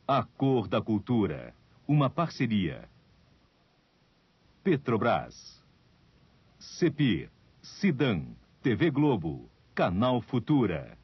A cor da cultura. Uma parceria. Petrobras. Cepir. Sidan. TV Globo. Canal Futura.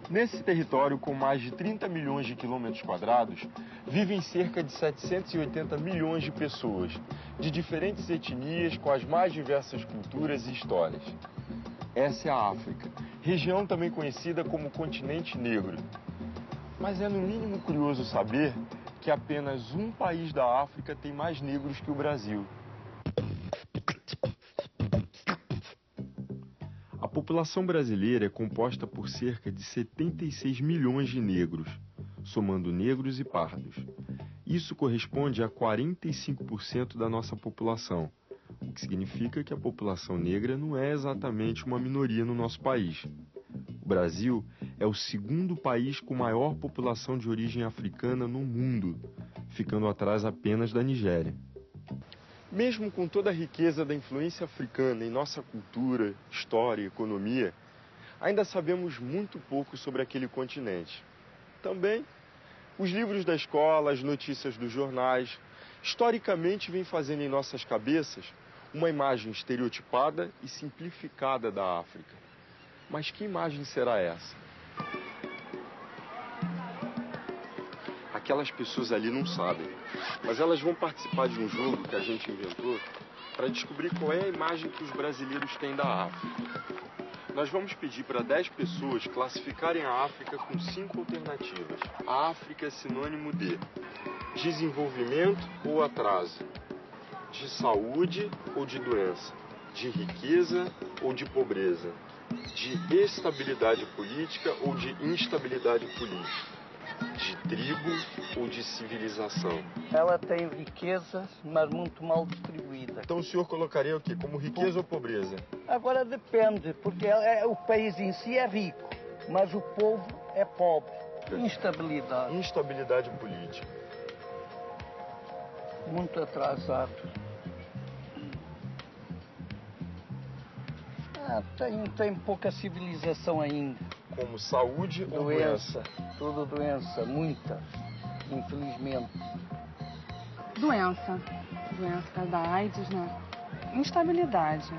Nesse território, com mais de 30 milhões de quilômetros quadrados, vivem cerca de 780 milhões de pessoas, de diferentes etnias, com as mais diversas culturas e histórias. Essa é a África, região também conhecida como Continente Negro. Mas é no mínimo curioso saber que apenas um país da África tem mais negros que o Brasil. A população brasileira é composta por cerca de 76 milhões de negros, somando negros e pardos. Isso corresponde a 45% da nossa população, o que significa que a população negra não é exatamente uma minoria no nosso país. O Brasil é o segundo país com maior população de origem africana no mundo, ficando atrás apenas da Nigéria. Mesmo com toda a riqueza da influência africana em nossa cultura, história e economia, ainda sabemos muito pouco sobre aquele continente. Também, os livros da escola, as notícias dos jornais, historicamente vêm fazendo em nossas cabeças uma imagem estereotipada e simplificada da África. Mas que imagem será essa? Aquelas pessoas ali não sabem, mas elas vão participar de um jogo que a gente inventou para descobrir qual é a imagem que os brasileiros têm da África. Nós vamos pedir para 10 pessoas classificarem a África com 5 alternativas. A África é sinônimo de desenvolvimento ou atraso, de saúde ou de doença, de riqueza ou de pobreza, de estabilidade política ou de instabilidade política, de tribo ou de civilização. Ela tem riqueza, mas muito mal distribuída. Então o senhor colocaria o quê? Como riqueza ou pobreza? Agora depende, porque o país em si é rico, mas o povo é pobre. Instabilidade. Instabilidade política. Muito atrasado. Tem pouca civilização ainda. Como saúde ou doença? Tudo doença, muita, infelizmente. Doença por causa da AIDS, né? Instabilidade.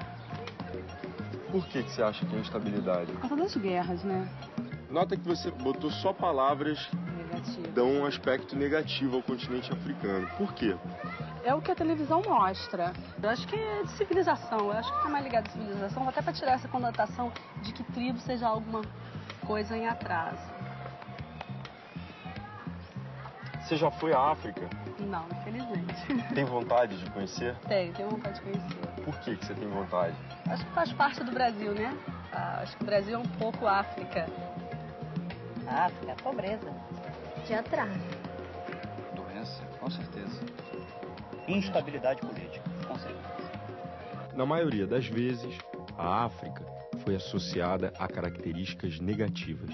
Por que você acha que é instabilidade? Por causa das guerras, né? Nota que você botou só palavras que dão um aspecto negativo ao continente africano. Por quê? É o que a televisão mostra. Eu acho que é de civilização. Eu acho que está mais ligado à civilização, até para tirar essa conotação de que tribo seja alguma coisa em atraso. Você já foi à África? Não, infelizmente. Tem vontade de conhecer? Tenho vontade de conhecer. Por que você tem vontade? Acho que faz parte do Brasil, né? Acho que o Brasil é um pouco África. A África é pobreza. De atraso. Doença, com certeza. Instabilidade política, com certeza. Na maioria das vezes, a África foi associada a características negativas.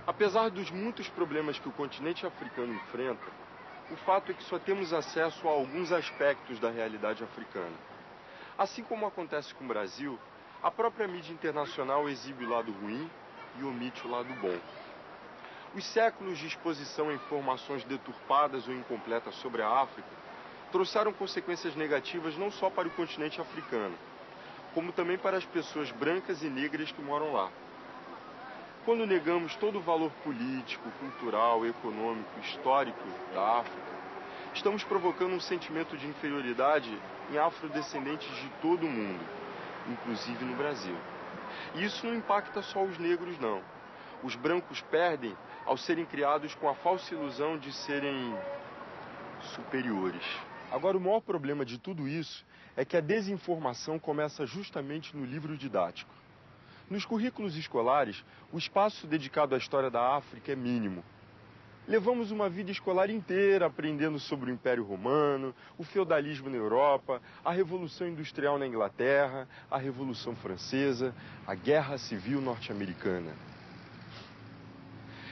Apesar dos muitos problemas que o continente africano enfrenta, o fato é que só temos acesso a alguns aspectos da realidade africana. Assim como acontece com o Brasil, a própria mídia internacional exibe o lado ruim e omite o lado bom. Os séculos de exposição a informações deturpadas ou incompletas sobre a África trouxeram consequências negativas não só para o continente africano, como também para as pessoas brancas e negras que moram lá. Quando negamos todo o valor político, cultural, econômico, histórico da África, estamos provocando um sentimento de inferioridade em afrodescendentes de todo o mundo, inclusive no Brasil. E isso não impacta só os negros, não. Os brancos perdem ao serem criados com a falsa ilusão de serem superiores. Agora, o maior problema de tudo isso é que a desinformação começa justamente no livro didático. Nos currículos escolares, o espaço dedicado à história da África é mínimo. Levamos uma vida escolar inteira aprendendo sobre o Império Romano, o feudalismo na Europa, a Revolução Industrial na Inglaterra, a Revolução Francesa, a Guerra Civil Norte-Americana.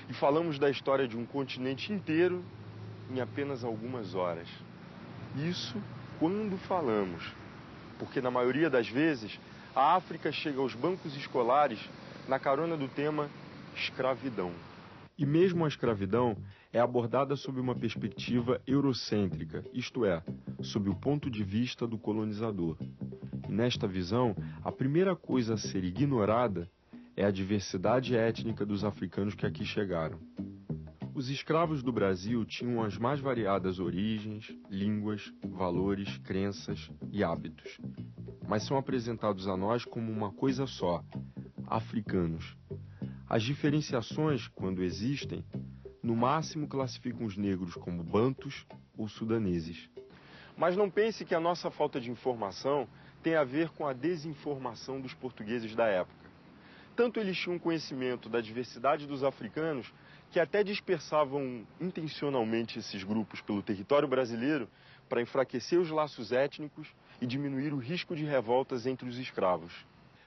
E falamos da história de um continente inteiro em apenas algumas horas. Isso quando falamos, porque na maioria das vezes a África chega aos bancos escolares na carona do tema escravidão. E mesmo a escravidão é abordada sob uma perspectiva eurocêntrica, isto é, sob o ponto de vista do colonizador. E nesta visão, a primeira coisa a ser ignorada é a diversidade étnica dos africanos que aqui chegaram. Os escravos do Brasil tinham as mais variadas origens, línguas, valores, crenças e hábitos, mas são apresentados a nós como uma coisa só, africanos. As diferenciações, quando existem, no máximo classificam os negros como bantus ou sudaneses. Mas não pense que a nossa falta de informação tem a ver com a desinformação dos portugueses da época. Tanto eles tinham conhecimento da diversidade dos africanos que até dispersavam intencionalmente esses grupos pelo território brasileiro para enfraquecer os laços étnicos e diminuir o risco de revoltas entre os escravos.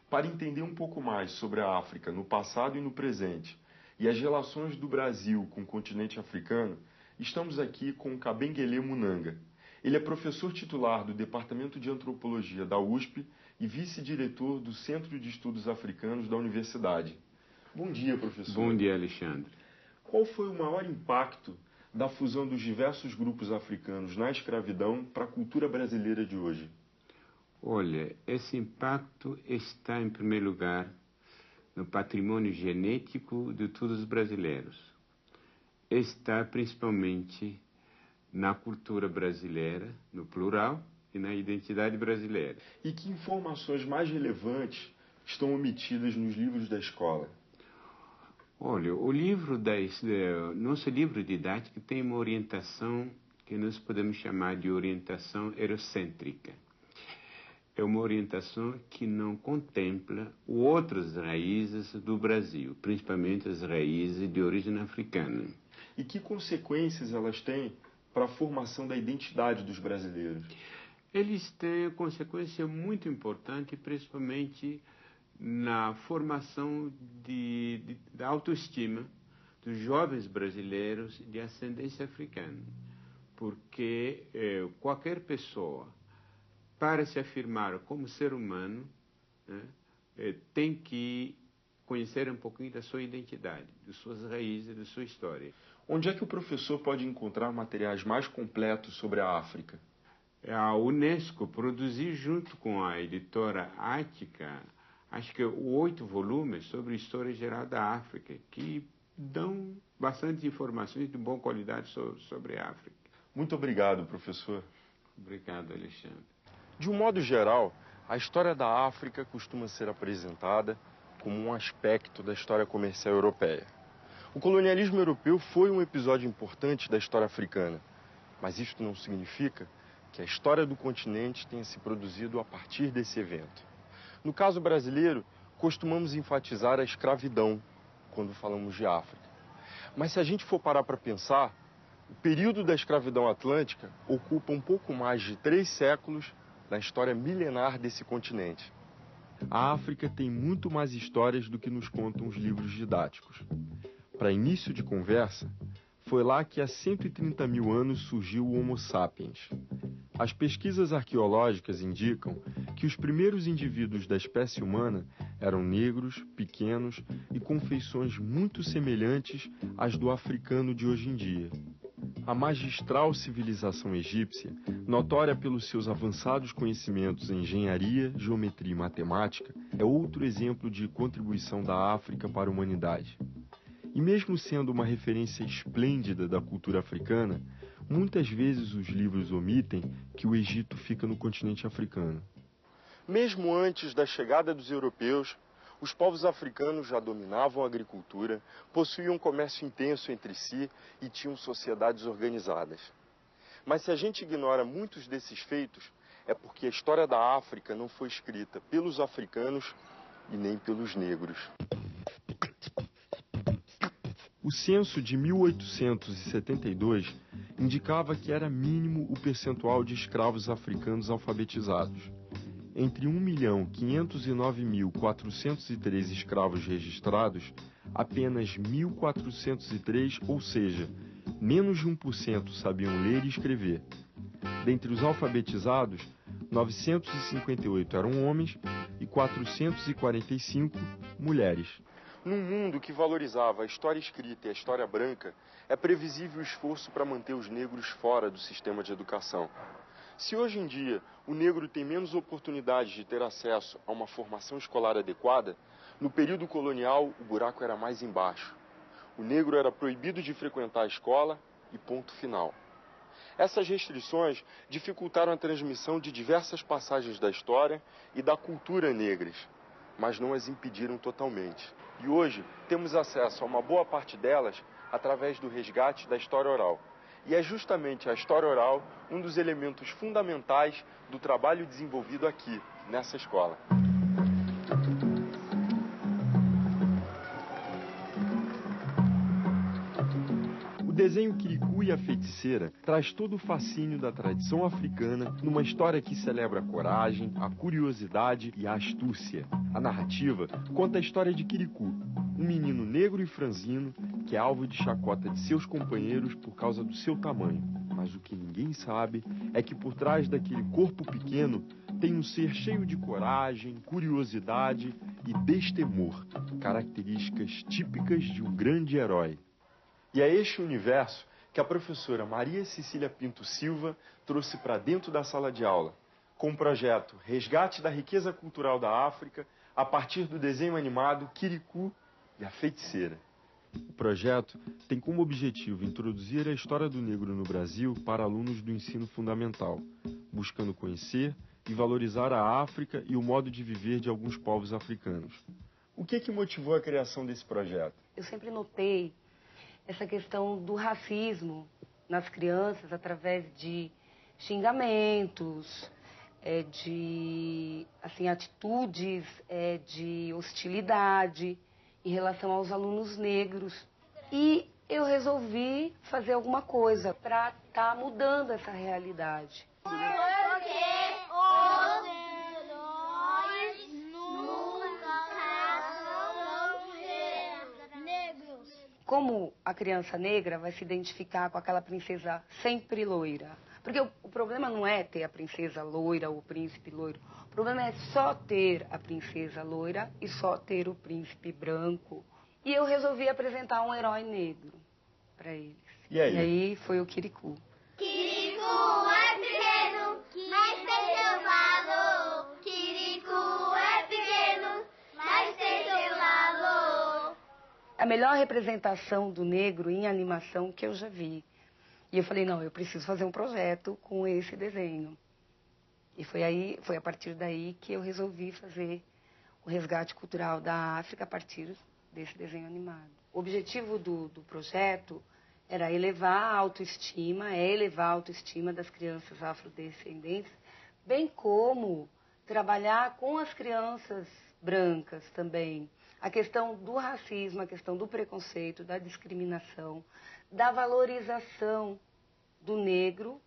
Para entender um pouco mais sobre a África no passado e no presente, e as relações do Brasil com o continente africano, estamos aqui com Kabengele Munanga. Ele é professor titular do Departamento de Antropologia da USP e vice-diretor do Centro de Estudos Africanos da Universidade. Bom dia, professor. Bom dia, Alexandre. Qual foi o maior impacto da fusão dos diversos grupos africanos na escravidão para a cultura brasileira de hoje? Olha, esse impacto está, em primeiro lugar, no patrimônio genético de todos os brasileiros. Está, principalmente, na cultura brasileira, no plural, e na identidade brasileira. E que informações mais relevantes estão omitidas nos livros da escola? Olha, nosso livro didático tem uma orientação que nós podemos chamar de orientação eurocêntrica. É uma orientação que não contempla outras raízes do Brasil, principalmente as raízes de origem africana. E que consequências elas têm para a formação da identidade dos brasileiros? Eles têm consequência muito importante, principalmente na formação da autoestima dos jovens brasileiros de ascendência africana. Porque qualquer pessoa, para se afirmar como ser humano, né, tem que conhecer um pouquinho da sua identidade, de suas raízes, da sua história. Onde é que o professor pode encontrar materiais mais completos sobre a África? A Unesco produziu, junto com a editora Ática, acho que 8 volumes sobre a história geral da África, que dão bastante informações de boa qualidade sobre a África. Muito obrigado, professor. Obrigado, Alexandre. De um modo geral, a história da África costuma ser apresentada como um aspecto da história comercial europeia. O colonialismo europeu foi um episódio importante da história africana, mas isso não significa que a história do continente tenha se produzido a partir desse evento. No caso brasileiro, costumamos enfatizar a escravidão quando falamos de África. Mas se a gente for parar para pensar, o período da escravidão atlântica ocupa um pouco mais de 3 séculos na história milenar desse continente. A África tem muito mais histórias do que nos contam os livros didáticos. Para início de conversa, foi lá que há 130 mil anos surgiu o Homo sapiens. As pesquisas arqueológicas indicam que os primeiros indivíduos da espécie humana eram negros, pequenos e com feições muito semelhantes às do africano de hoje em dia. A magistral civilização egípcia, notória pelos seus avançados conhecimentos em engenharia, geometria e matemática, é outro exemplo de contribuição da África para a humanidade. E mesmo sendo uma referência esplêndida da cultura africana, muitas vezes os livros omitem que o Egito fica no continente africano. Mesmo antes da chegada dos europeus, os povos africanos já dominavam a agricultura, possuíam um comércio intenso entre si e tinham sociedades organizadas. Mas se a gente ignora muitos desses feitos, é porque a história da África não foi escrita pelos africanos e nem pelos negros. O censo de 1872 indicava que era mínimo o percentual de escravos africanos alfabetizados. Entre 1.509.403 escravos registrados, apenas 1.403, ou seja, menos de 1% sabiam ler e escrever. Dentre os alfabetizados, 958 eram homens e 445 mulheres. Num mundo que valorizava a história escrita e a história branca, é previsível o esforço para manter os negros fora do sistema de educação. Se hoje em dia o negro tem menos oportunidades de ter acesso a uma formação escolar adequada, no período colonial o buraco era mais embaixo. O negro era proibido de frequentar a escola e ponto final. Essas restrições dificultaram a transmissão de diversas passagens da história e da cultura negras, mas não as impediram totalmente. E hoje temos acesso a uma boa parte delas através do resgate da história oral. E é justamente a história oral um dos elementos fundamentais do trabalho desenvolvido aqui, nessa escola. O desenho Kirikou e a Feiticeira traz todo o fascínio da tradição africana numa história que celebra a coragem, a curiosidade e a astúcia. A narrativa conta a história de Kirikou, um menino negro e franzino que é alvo de chacota de seus companheiros por causa do seu tamanho. Mas o que ninguém sabe é que por trás daquele corpo pequeno tem um ser cheio de coragem, curiosidade e destemor, características típicas de um grande herói. E é este universo que a professora Maria Cecília Pinto Silva trouxe para dentro da sala de aula, com o projeto Resgate da Riqueza Cultural da África, a partir do desenho animado Kirikou e a Feiticeira. O projeto tem como objetivo introduzir a história do negro no Brasil para alunos do ensino fundamental, buscando conhecer e valorizar a África e o modo de viver de alguns povos africanos. O que motivou a criação desse projeto? Eu sempre notei essa questão do racismo nas crianças através de xingamentos, de atitudes de hostilidade em relação aos alunos negros. E eu resolvi fazer alguma coisa para estar mudando essa realidade. Porque os heróis nunca são negros. Como a criança negra vai se identificar com aquela princesa sempre loira? Porque o problema não é ter a princesa loira ou o príncipe loiro. O problema é só ter a princesa loira e só ter o príncipe branco. E eu resolvi apresentar um herói negro para eles. E aí foi o Kirikou. Kirikou é pequeno, mas tem seu valor. Kirikou é pequeno, mas tem seu valor. A melhor representação do negro em animação que eu já vi. E eu falei, não, eu preciso fazer um projeto com esse desenho. E foi a partir daí que eu resolvi fazer o resgate cultural da África a partir desse desenho animado. O objetivo do projeto era elevar a autoestima, das crianças afrodescendentes, bem como trabalhar com as crianças brancas também. A questão do racismo, a questão do preconceito, da discriminação, da valorização do negro,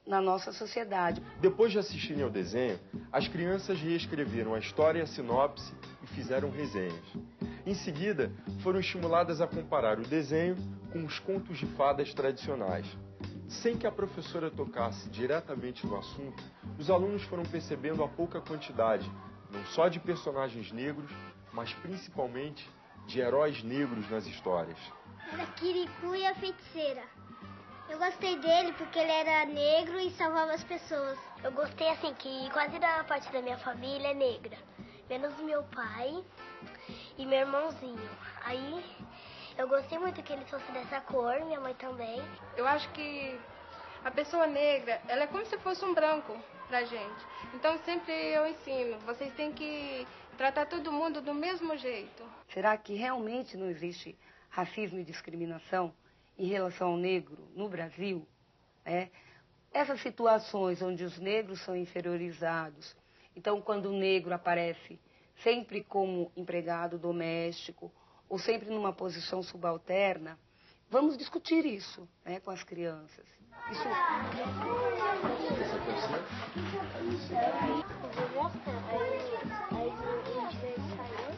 na nossa sociedade. Depois de assistirem ao desenho, as crianças reescreveram a história e a sinopse e fizeram resenhas. Em seguida, foram estimuladas a comparar o desenho com os contos de fadas tradicionais. Sem que a professora tocasse diretamente no assunto, os alunos foram percebendo a pouca quantidade, não só de personagens negros, mas principalmente de heróis negros nas histórias. Era Kirikou e a Feiticeira. Eu gostei dele porque ele era negro e salvava as pessoas. Eu gostei que quase da parte da minha família é negra, menos meu pai e meu irmãozinho. Aí eu gostei muito que eles fossem dessa cor, minha mãe também. Eu acho que a pessoa negra, ela é como se fosse um branco pra gente. Então sempre eu ensino, vocês têm que tratar todo mundo do mesmo jeito. Será que realmente não existe racismo e discriminação em relação ao negro no Brasil? Essas situações onde os negros são inferiorizados. Então, quando o negro aparece sempre como empregado doméstico ou sempre numa posição subalterna, vamos discutir isso, né, com as crianças. Isso...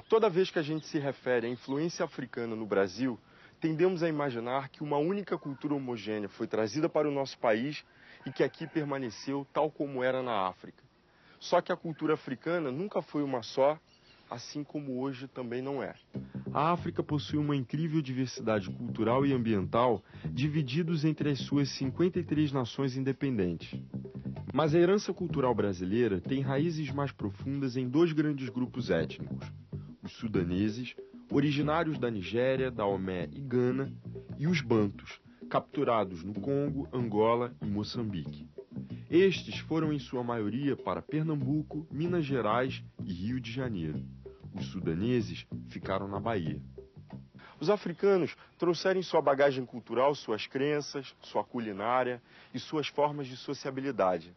Toda vez que a gente se refere à influência africana no Brasil, tendemos a imaginar que uma única cultura homogênea foi trazida para o nosso país e que aqui permaneceu tal como era na África. Só que a cultura africana nunca foi uma só, assim como hoje também não é. A África possui uma incrível diversidade cultural e ambiental, divididos entre as suas 53 nações independentes. Mas a herança cultural brasileira tem raízes mais profundas em dois grandes grupos étnicos: os sudaneses, originários da Nigéria, Daomé e Gana, e os bantus, capturados no Congo, Angola e Moçambique. Estes foram em sua maioria para Pernambuco, Minas Gerais e Rio de Janeiro. Os sudaneses ficaram na Bahia. Os africanos trouxeram em sua bagagem cultural suas crenças, sua culinária e suas formas de sociabilidade.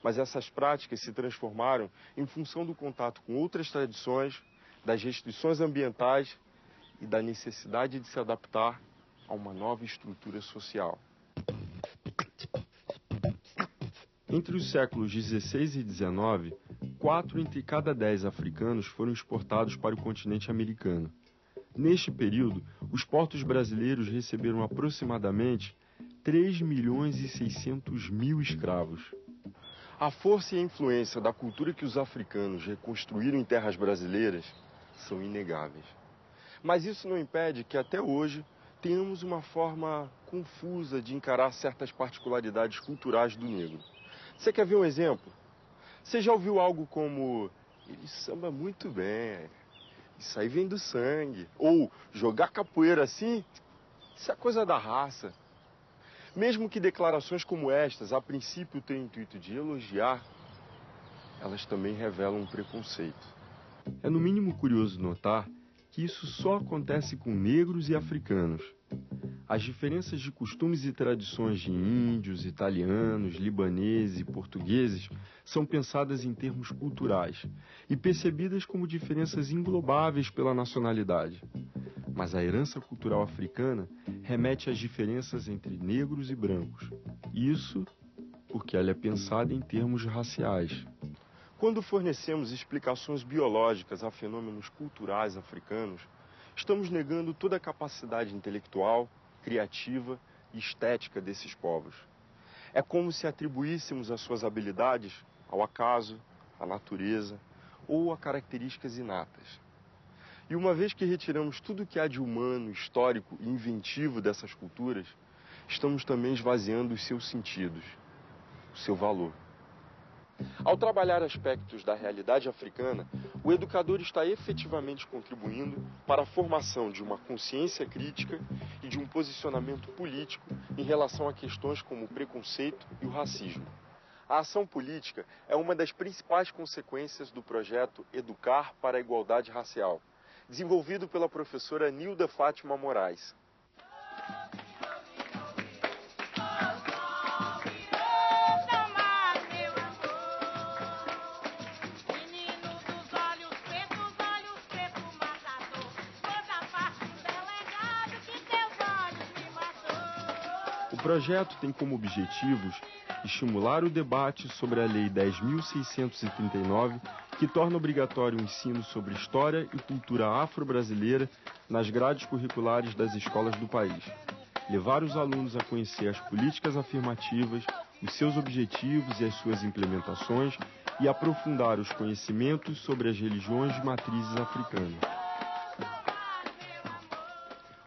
Mas essas práticas se transformaram em função do contato com outras tradições, das restrições ambientais e da necessidade de se adaptar a uma nova estrutura social. Entre os séculos XVI e XIX, 4 entre cada 10 africanos foram exportados para o continente americano. Neste período, os portos brasileiros receberam aproximadamente 3.600.000 escravos. A força e a influência da cultura que os africanos reconstruíram em terras brasileiras são inegáveis. Mas isso não impede que até hoje tenhamos uma forma confusa de encarar certas particularidades culturais do negro. Você quer ver um exemplo? Você já ouviu algo como: ele samba muito bem, isso aí vem do sangue. Ou jogar capoeira assim, isso é coisa da raça. Mesmo que declarações como estas, a princípio, tenham o intuito de elogiar, elas também revelam um preconceito. É no mínimo curioso notar que isso só acontece com negros e africanos. As diferenças de costumes e tradições de índios, italianos, libaneses e portugueses são pensadas em termos culturais e percebidas como diferenças englobáveis pela nacionalidade. Mas a herança cultural africana remete às diferenças entre negros e brancos. Isso porque ela é pensada em termos raciais. Quando fornecemos explicações biológicas a fenômenos culturais africanos, estamos negando toda a capacidade intelectual, criativa e estética desses povos. É como se atribuíssemos as suas habilidades ao acaso, à natureza ou a características inatas. E uma vez que retiramos tudo o que há de humano, histórico e inventivo dessas culturas, estamos também esvaziando os seus sentidos, o seu valor. Ao trabalhar aspectos da realidade africana, o educador está efetivamente contribuindo para a formação de uma consciência crítica e de um posicionamento político em relação a questões como o preconceito e o racismo. A ação política é uma das principais consequências do projeto Educar para a Igualdade Racial, desenvolvido pela professora Nilda Fátima Moraes. O projeto tem como objetivos estimular o debate sobre a Lei 10.639, que torna obrigatório o ensino sobre história e cultura afro-brasileira nas grades curriculares das escolas do país. Levar os alunos a conhecer as políticas afirmativas, os seus objetivos e as suas implementações e aprofundar os conhecimentos sobre as religiões de matrizes africanas.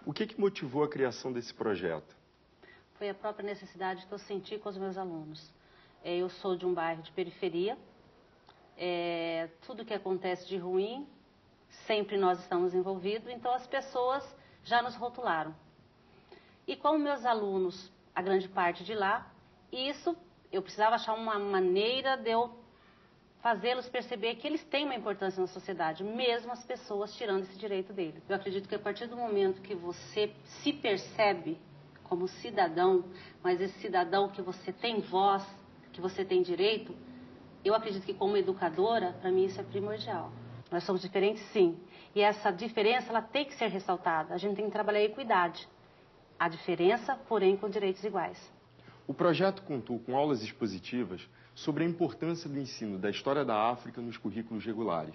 O que motivou a criação desse projeto? Foi a própria necessidade que eu senti com os meus alunos. Eu sou de um bairro de periferia. Tudo que acontece de ruim, sempre nós estamos envolvidos, então as pessoas já nos rotularam. E como meus alunos, a grande parte de lá, isso eu precisava achar uma maneira de eu fazê-los perceber que eles têm uma importância na sociedade, mesmo as pessoas tirando esse direito deles. Eu acredito que a partir do momento que você se percebe como cidadão, mas esse cidadão que você tem voz, que você tem direito, eu acredito que como educadora, para mim isso é primordial. Nós somos diferentes, sim. E essa diferença, ela tem que ser ressaltada. A gente tem que trabalhar a equidade. A diferença, porém, com direitos iguais. O projeto contou com aulas expositivas sobre a importância do ensino da história da África nos currículos regulares.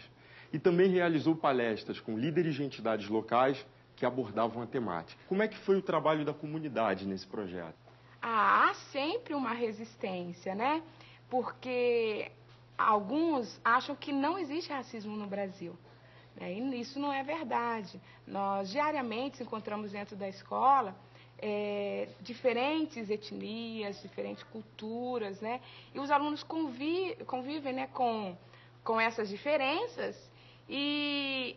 E também realizou palestras com líderes de entidades locais que abordavam a temática. Como é que foi o trabalho da comunidade nesse projeto? Há sempre uma resistência, né? Porque alguns acham que não existe racismo no Brasil. E isso não é verdade. Nós diariamente encontramos dentro da escola diferentes etnias, diferentes culturas, né? E os alunos convivem, né, com essas diferenças e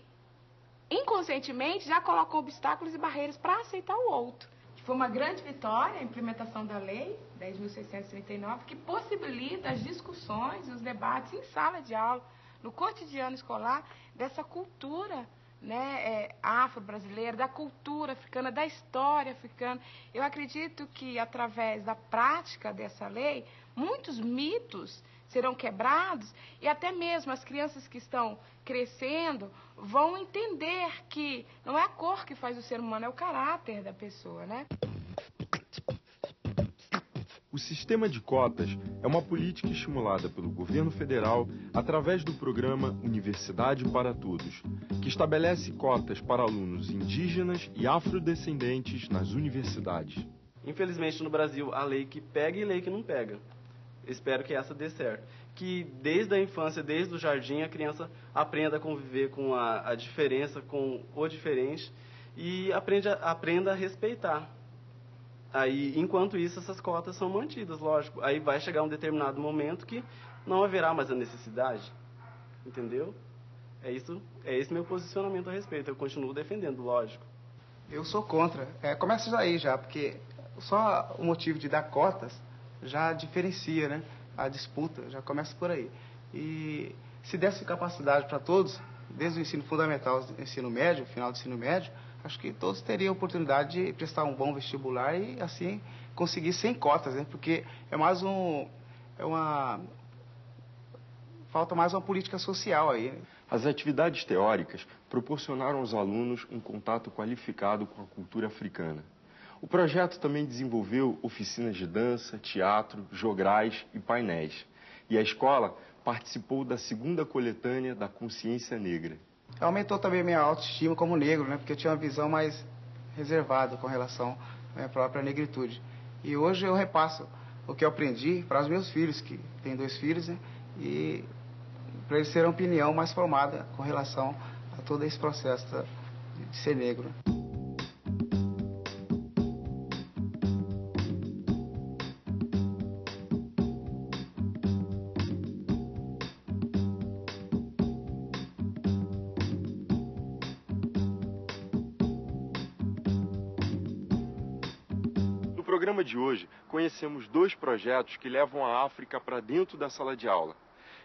inconscientemente já colocam obstáculos e barreiras para aceitar o outro. Foi uma grande vitória a implementação da Lei 10.639, que possibilita as discussões e os debates em sala de aula, no cotidiano escolar, dessa cultura, né, afro-brasileira, da cultura africana, da história africana. Eu acredito que, através da prática dessa lei, muitos mitos serão quebrados e até mesmo as crianças que estão crescendo vão entender que não é a cor que faz o ser humano, é o caráter da pessoa, né? O sistema de cotas é uma política estimulada pelo governo federal através do programa Universidade para Todos, que estabelece cotas para alunos indígenas e afrodescendentes nas universidades. Infelizmente, no Brasil, há lei que pega e lei que não pega. Espero que essa dê certo. Que desde a infância, desde o jardim, a criança aprenda a conviver com a diferença, com o diferente e aprenda a respeitar. Aí, enquanto isso, essas cotas são mantidas, lógico. Aí vai chegar um determinado momento que não haverá mais a necessidade, entendeu? É esse meu posicionamento a respeito. Eu continuo defendendo, lógico. Eu sou contra. Começa daí já, porque só o motivo de dar cotas já diferencia, né? A disputa já começa por aí. E se desse capacidade para todos, desde o ensino fundamental ao ensino médio, final do ensino médio, acho que todos teriam oportunidade de prestar um bom vestibular e, assim, conseguir sem cotas, né? Porque falta mais uma política social aí, né? As atividades teóricas proporcionaram aos alunos um contato qualificado com a cultura africana. O projeto também desenvolveu oficinas de dança, teatro, jograis e painéis. E a escola participou da segunda coletânea da Consciência Negra. Aumentou também a minha autoestima como negro, né? Porque eu tinha uma visão mais reservada com relação à minha própria negritude. E hoje eu repasso o que eu aprendi para os meus filhos, que têm 2 filhos, né? E para eles terem uma opinião mais formada com relação a todo esse processo de ser negro. No programa de hoje, conhecemos 2 projetos que levam a África para dentro da sala de aula.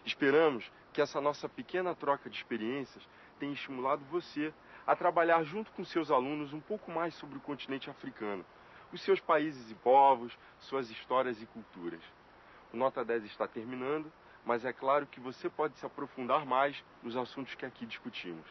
Esperamos que essa nossa pequena troca de experiências tenha estimulado você a trabalhar junto com seus alunos um pouco mais sobre o continente africano, os seus países e povos, suas histórias e culturas. O Nota 10 está terminando, mas é claro que você pode se aprofundar mais nos assuntos que aqui discutimos.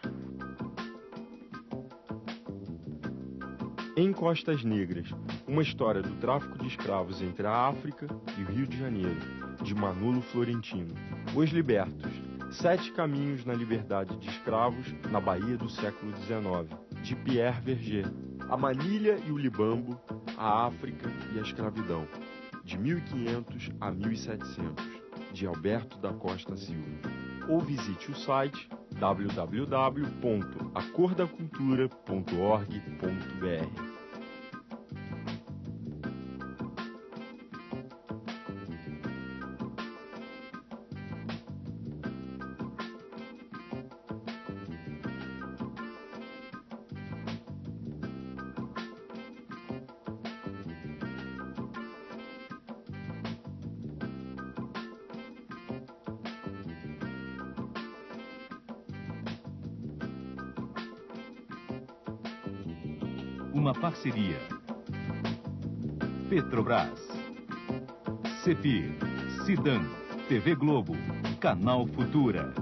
Em Costas Negras, uma história do tráfico de escravos entre a África e o Rio de Janeiro, de Manolo Florentino. Os Libertos, 7 caminhos na liberdade de escravos na Bahia do século XIX, de Pierre Verger. A Manilha e o Libambo, a África e a escravidão, de 1500 a 1700, de Alberto da Costa Silva. Ou visite o site www.acordacultura.org.br. Uma parceria. Petrobras, Cepir, Cidan, TV Globo, Canal Futura.